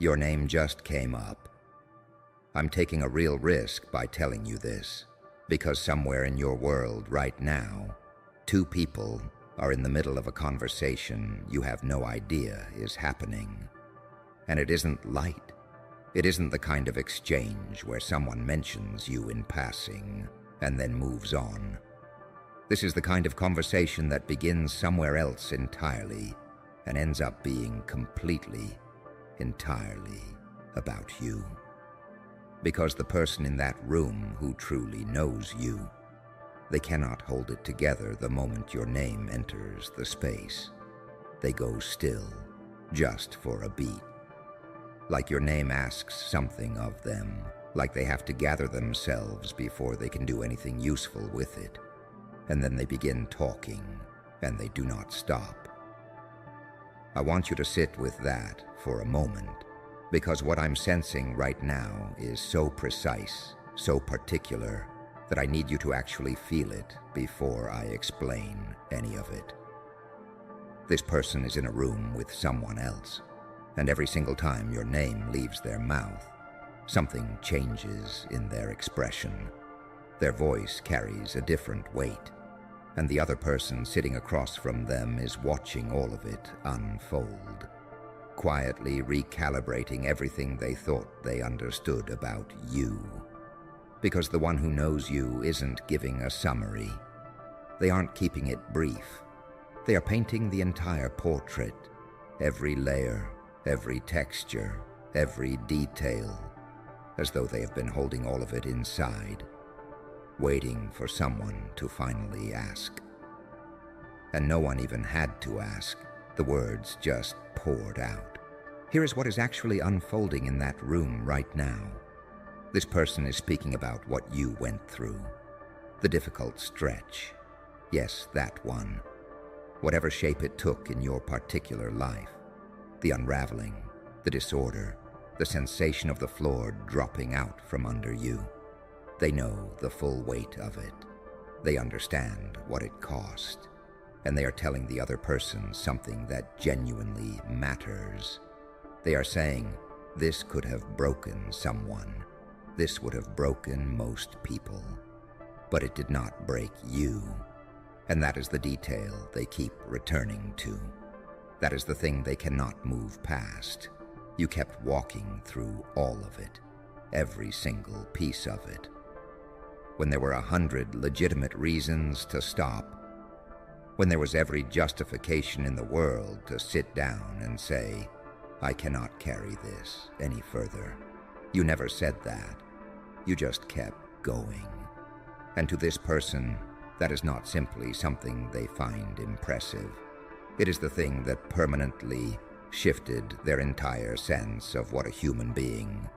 Your name just came up. I'm taking a real risk by telling you this, because somewhere in your world right now, two people are in the middle of a conversation you have no idea is happening. And it isn't light. It isn't the kind of exchange where someone mentions you in passing and then moves on. This is the kind of conversation that begins somewhere else entirely and ends up being completely, entirely about you. Because the person in that room who truly knows you, they cannot hold it together the moment your name enters the space. They go still, just for a beat. Like your name asks something of them, like they have to gather themselves before they can do anything useful with it. And then they begin talking, and they do not stop. I want you to sit with that for a moment, because what I'm sensing right now is so precise, so particular, that I need you to actually feel it before I explain any of it. This person is in a room with someone else, and every single time your name leaves their mouth, something changes in their expression. Their voice carries a different weight, and the other person sitting across from them is watching all of it unfold, quietly recalibrating everything they thought they understood about you. Because the one who knows you isn't giving a summary. They aren't keeping it brief. They are painting the entire portrait, every layer, every texture, every detail, as though they have been holding all of it inside, waiting for someone to finally ask. And no one even had to ask. The words just poured out. Here is what is actually unfolding in that room right now. This person is speaking about what you went through. The difficult stretch. Yes, that one. Whatever shape it took in your particular life. The unraveling, the disorder, the sensation of the floor dropping out from under you. They know the full weight of it. They understand what it cost. And they are telling the other person something that genuinely matters. They are saying, this could have broken someone. This would have broken most people. But it did not break you. And that is the detail they keep returning to. That is the thing they cannot move past. You kept walking through all of it, every single piece of it. When there were 100 legitimate reasons to stop, when there was every justification in the world to sit down and say, I cannot carry this any further. You never said that. You just kept going. And to this person, that is not simply something they find impressive. It is the thing that permanently shifted their entire sense of what a human being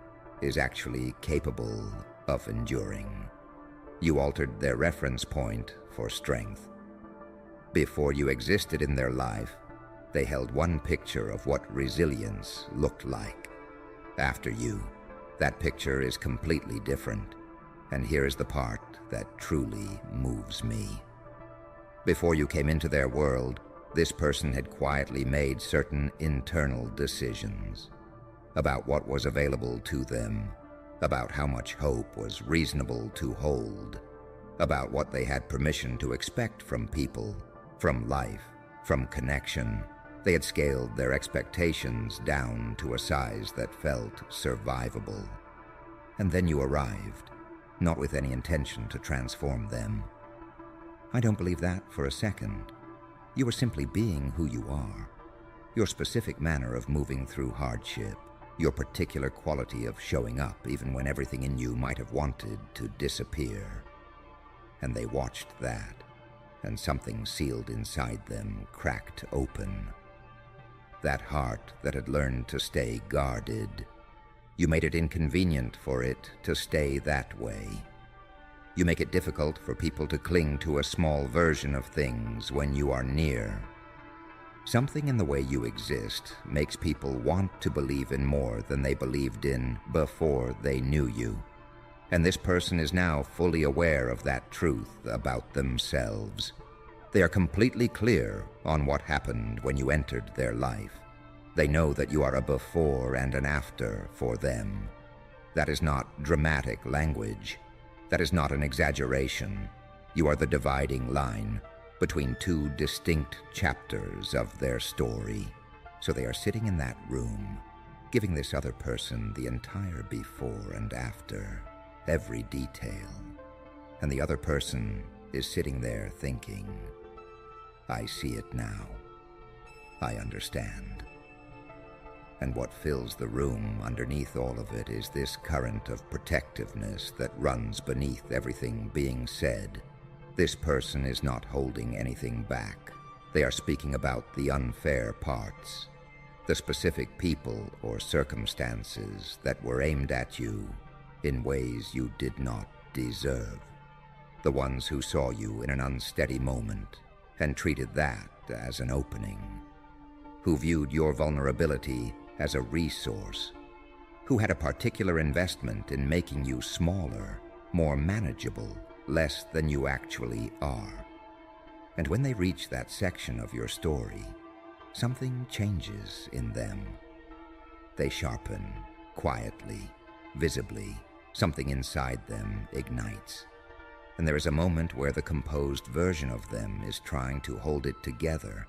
is actually capable of enduring. You altered their reference point for strength. Before you existed in their life, they held one picture of what resilience looked like. After you, that picture is completely different, and here is the part that truly moves me. Before you came into their world, this person had quietly made certain internal decisions about what was available to them, about how much hope was reasonable to hold, about what they had permission to expect from people, from life, from connection. They had scaled their expectations down to a size that felt survivable. And then you arrived, not with any intention to transform them. I don't believe that for a second. You were simply being who you are. Your specific manner of moving through hardship, your particular quality of showing up even when everything in you might have wanted to disappear. And they watched that, and something sealed inside them cracked open. That heart that had learned to stay guarded. You made it inconvenient for it to stay that way. You make it difficult for people to cling to a small version of things when you are near. Something in the way you exist makes people want to believe in more than they believed in before they knew you. And this person is now fully aware of that truth about themselves. They are completely clear on what happened when you entered their life. They know that you are a before and an after for them. That is not dramatic language. That is not an exaggeration. You are the dividing line between two distinct chapters of their story. So they are sitting in that room, giving this other person the entire before and after, every detail. And the other person is sitting there thinking, I see it now. I understand. And what fills the room underneath all of it is this current of protectiveness that runs beneath everything being said. This person is not holding anything back. They are speaking about the unfair parts, the specific people or circumstances that were aimed at you in ways you did not deserve. The ones who saw you in an unsteady moment and treated that as an opening, who viewed your vulnerability as a resource, who had a particular investment in making you smaller, more manageable, less than you actually are. And when they reach that section of your story, something changes in them. They sharpen, quietly, visibly. Something inside them ignites. And there is a moment where the composed version of them is trying to hold it together,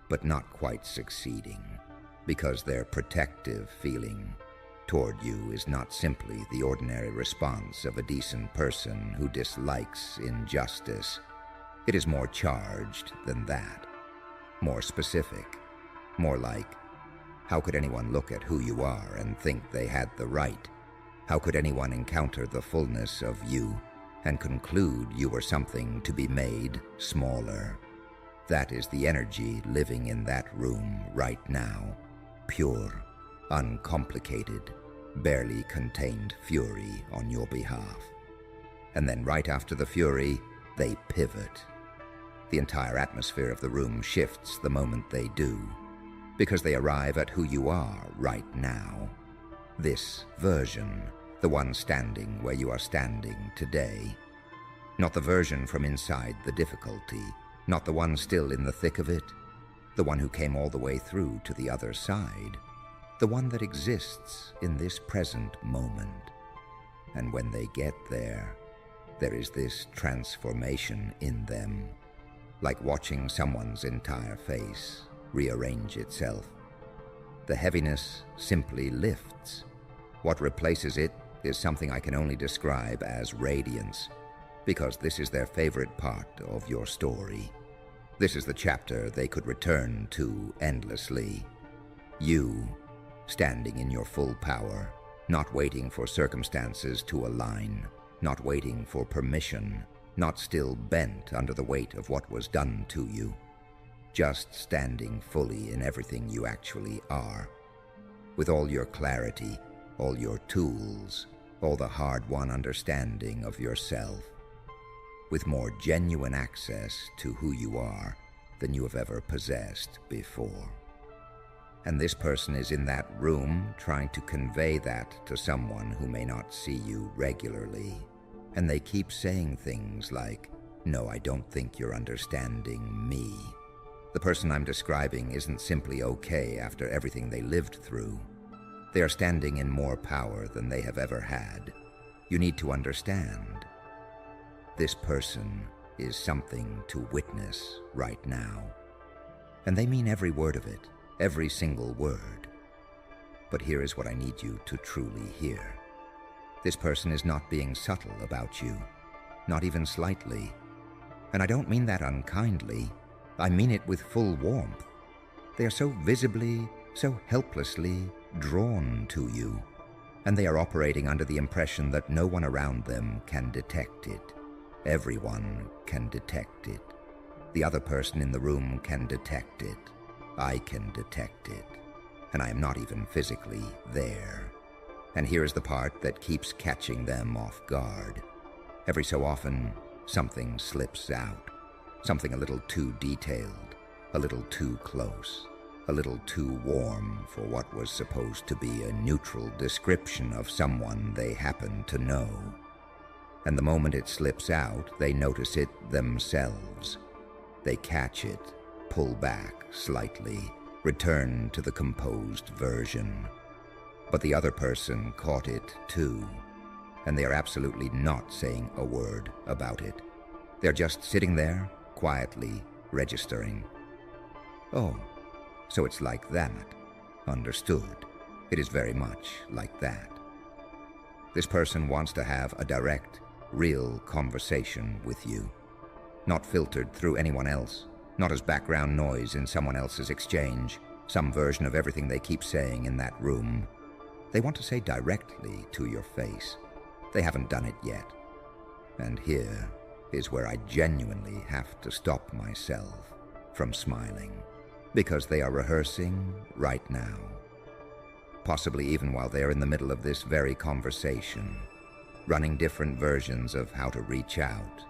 but not quite succeeding, because their protective feeling toward you is not simply the ordinary response of a decent person who dislikes injustice. It is more charged than that, more specific, more like, how could anyone look at who you are and think they had the right? How could anyone encounter the fullness of you and conclude you were something to be made smaller? That is the energy living in that room right now. Pure, uncomplicated, barely contained fury on your behalf. And then right after the fury, they pivot. The entire atmosphere of the room shifts the moment they do, because they arrive at who you are right now. This version, the one standing where you are standing today. Not the version from inside the difficulty, not the one still in the thick of it, the one who came all the way through to the other side, the one that exists in this present moment. And when they get there, there is this transformation in them, like watching someone's entire face rearrange itself. The heaviness simply lifts. What replaces it is something I can only describe as radiance, because this is their favorite part of your story. This is the chapter they could return to endlessly. You, standing in your full power, not waiting for circumstances to align, not waiting for permission, not still bent under the weight of what was done to you, just standing fully in everything you actually are, with all your clarity, all your tools, all the hard-won understanding of yourself, with more genuine access to who you are than you have ever possessed before. And this person is in that room trying to convey that to someone who may not see you regularly. And they keep saying things like, "No, I don't think you're understanding me." The person I'm describing isn't simply okay after everything they lived through. They are standing in more power than they have ever had. You need to understand. This person is something to witness right now. And they mean every word of it, every single word. But here is what I need you to truly hear. This person is not being subtle about you, not even slightly. And I don't mean that unkindly. I mean it with full warmth. They are so visibly, so helplessly drawn to you, and they are operating under the impression that no one around them can detect it. Everyone can detect it. The other person in the room can detect it. I can detect it. And I am not even physically there. And here's the part that keeps catching them off guard. Every so often, something slips out. Something a little too detailed, a little too close, a little too warm for what was supposed to be a neutral description of someone they happen to know. And the moment it slips out, they notice it themselves. They catch it, pull back slightly, Return to the composed version. But the other person caught it too, and they are absolutely not saying a word about it. They're just sitting there, quietly registering. Oh, so it's like that. Understood. It is very much like that. This person wants to have a direct, real conversation with you, not filtered through anyone else, not as background noise in someone else's exchange, some version of everything they keep saying in that room. They want to say directly to your face. They haven't done it yet. And here is where I genuinely have to stop myself from smiling, because they are rehearsing right now. Possibly even while they are in the middle of this very conversation, running different versions of how to reach out,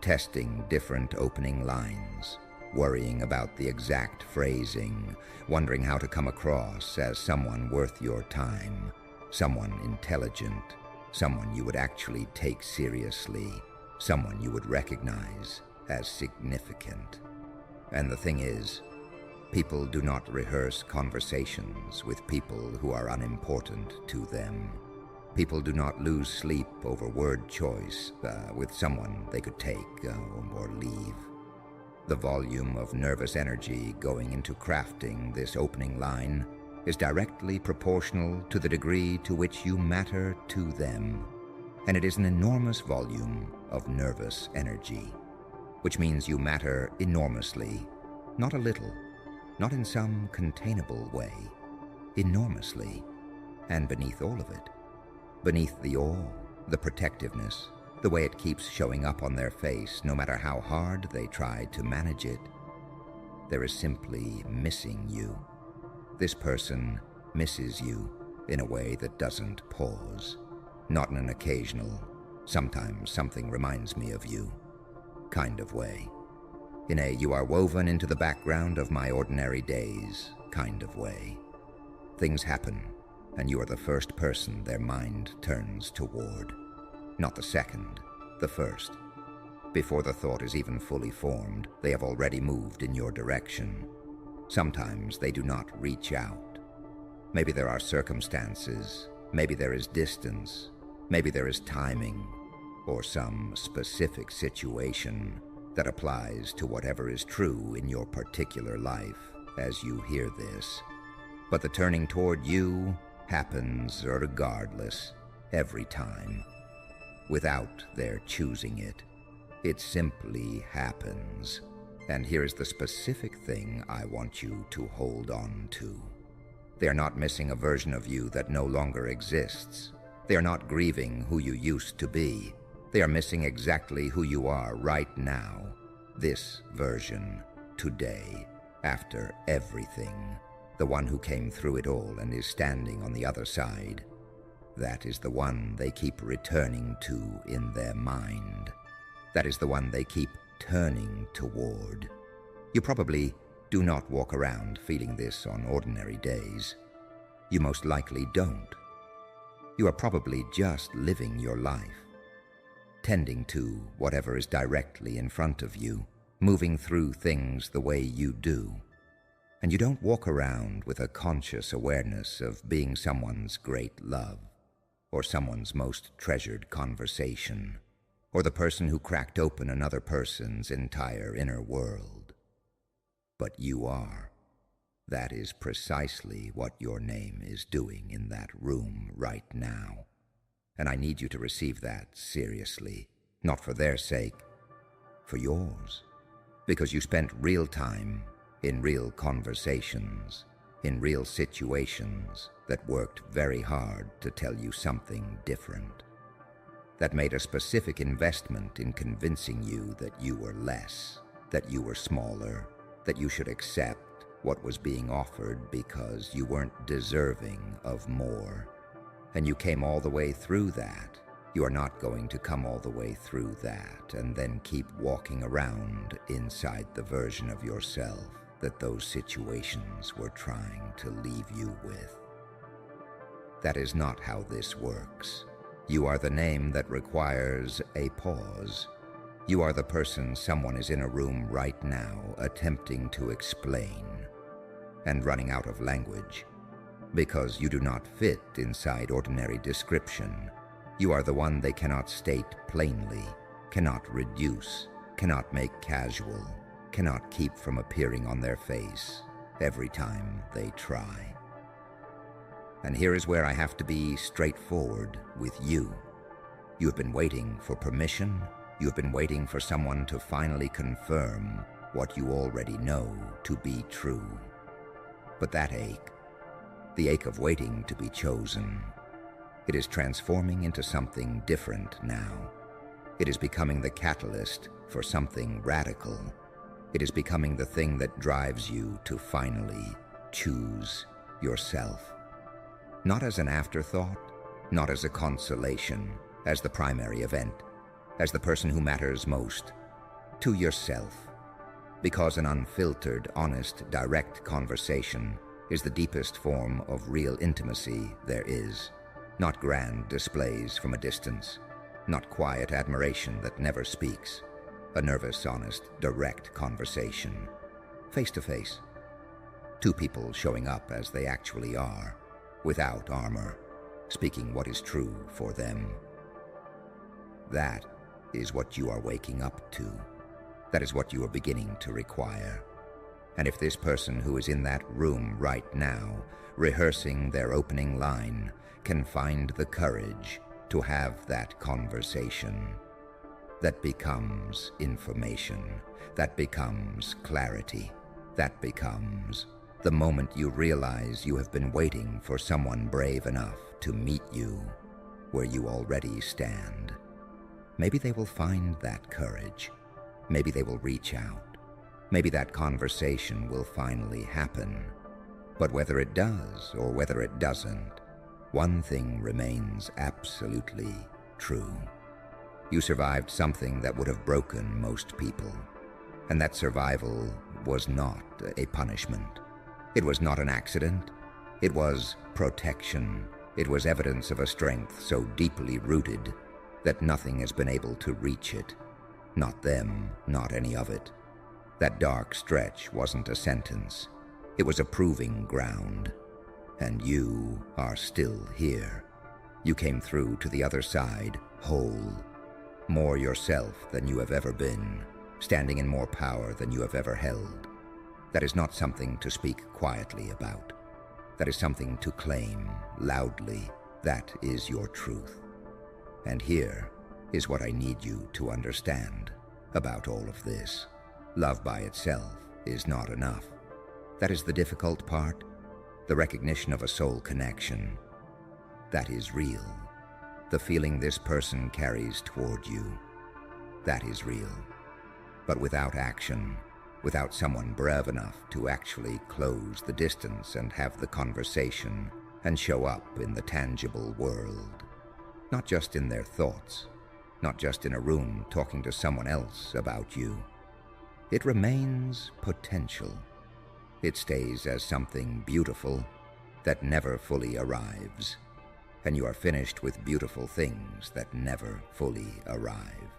testing different opening lines, worrying about the exact phrasing, wondering how to come across as someone worth your time, someone intelligent, someone you would actually take seriously, someone you would recognize as significant. And the thing is, people do not rehearse conversations with people who are unimportant to them. People do not lose sleep over word choice with someone they could take or leave. The volume of nervous energy going into crafting this opening line is directly proportional to the degree to which you matter to them. And it is an enormous volume of nervous energy, which means you matter enormously, not a little, not in some containable way, enormously, and beneath all of it, beneath the awe, the protectiveness, the way it keeps showing up on their face no matter how hard they try to manage it, there is simply missing you. This person misses you in a way that doesn't pause, not in an occasional, sometimes something reminds me of you kind of way. In a you are woven into the background of my ordinary days kind of way. Things happen, and you are the first person their mind turns toward. Not the second, the first. Before the thought is even fully formed, they have already moved in your direction. Sometimes they do not reach out. Maybe there are circumstances, maybe there is distance, maybe there is timing, or some specific situation that applies to whatever is true in your particular life as you hear this. But the turning toward you happens regardless, every time. Without their choosing it. It simply happens. And here's the specific thing I want you to hold on to. They are not missing a version of you that no longer exists. They are not grieving who you used to be. They are missing exactly who you are right now. This version, today, after everything. The one who came through it all and is standing on the other side. That is the one they keep returning to in their mind. That is the one they keep turning toward. You probably do not walk around feeling this on ordinary days. You most likely don't. You are probably just living your life, tending to whatever is directly in front of you, moving through things the way you do. And you don't walk around with a conscious awareness of being someone's great love, or someone's most treasured conversation, or the person who cracked open another person's entire inner world. But you are. That is precisely what your name is doing in that room right now. And I need you to receive that seriously, not for their sake, for yours. Because you spent real time in real conversations, in real situations that worked very hard to tell you something different, that made a specific investment in convincing you that you were less, that you were smaller, that you should accept what was being offered because you weren't deserving of more. And you came all the way through that. You are not going to come all the way through that and then keep walking around inside the version of yourself that those situations were trying to leave you with. That is not how this works. You are the name that requires a pause. You are the person someone is in a room right now attempting to explain. and running out of language. Because you do not fit inside ordinary description. You are the one they cannot state plainly, cannot reduce, cannot make casual, cannot keep from appearing on their face every time they try. And here is where I have to be straightforward with you. You have been waiting for permission. You have been waiting for someone to finally confirm what you already know to be true. But that ache, the ache of waiting to be chosen, it is transforming into something different now. It is becoming the catalyst for something radical. It is becoming the thing that drives you to finally choose yourself. Not as an afterthought, not as a consolation, as the primary event, as the person who matters most. To yourself. Because an unfiltered, honest, direct conversation is the deepest form of real intimacy there is. Not grand displays from a distance. Not quiet admiration that never speaks. A nervous, honest, direct conversation. Face to face. Two people showing up as they actually are, without armor, speaking what is true for them. That is what you are waking up to. That is what you are beginning to require. And if this person who is in that room right now, rehearsing their opening line, can find the courage to have that conversation, that becomes information, that becomes clarity, that becomes the moment you realize you have been waiting for someone brave enough to meet you where you already stand. Maybe they will find that courage. Maybe they will reach out. Maybe that conversation will finally happen. But whether it does or whether it doesn't, one thing remains absolutely true. You survived something that would have broken most people. And that survival was not a punishment. It was not an accident. It was protection. It was evidence of a strength so deeply rooted that nothing has been able to reach it. Not them, not any of it. That dark stretch wasn't a sentence. It was a proving ground. And you are still here. You came through to the other side, whole. More yourself than you have ever been, standing in more power than you have ever held. That is not something to speak quietly about. That is something to claim loudly. That is your truth. And here is what I need you to understand about all of this. Love by itself is not enough. That is the difficult part. The recognition of a soul connection. That is real. The feeling this person carries toward you. That is real. But without action, without someone brave enough to actually close the distance and have the conversation and show up in the tangible world, not just in their thoughts, not just in a room talking to someone else about you, it remains potential. It stays as something beautiful that never fully arrives, and you are finished with beautiful things that never fully arrive.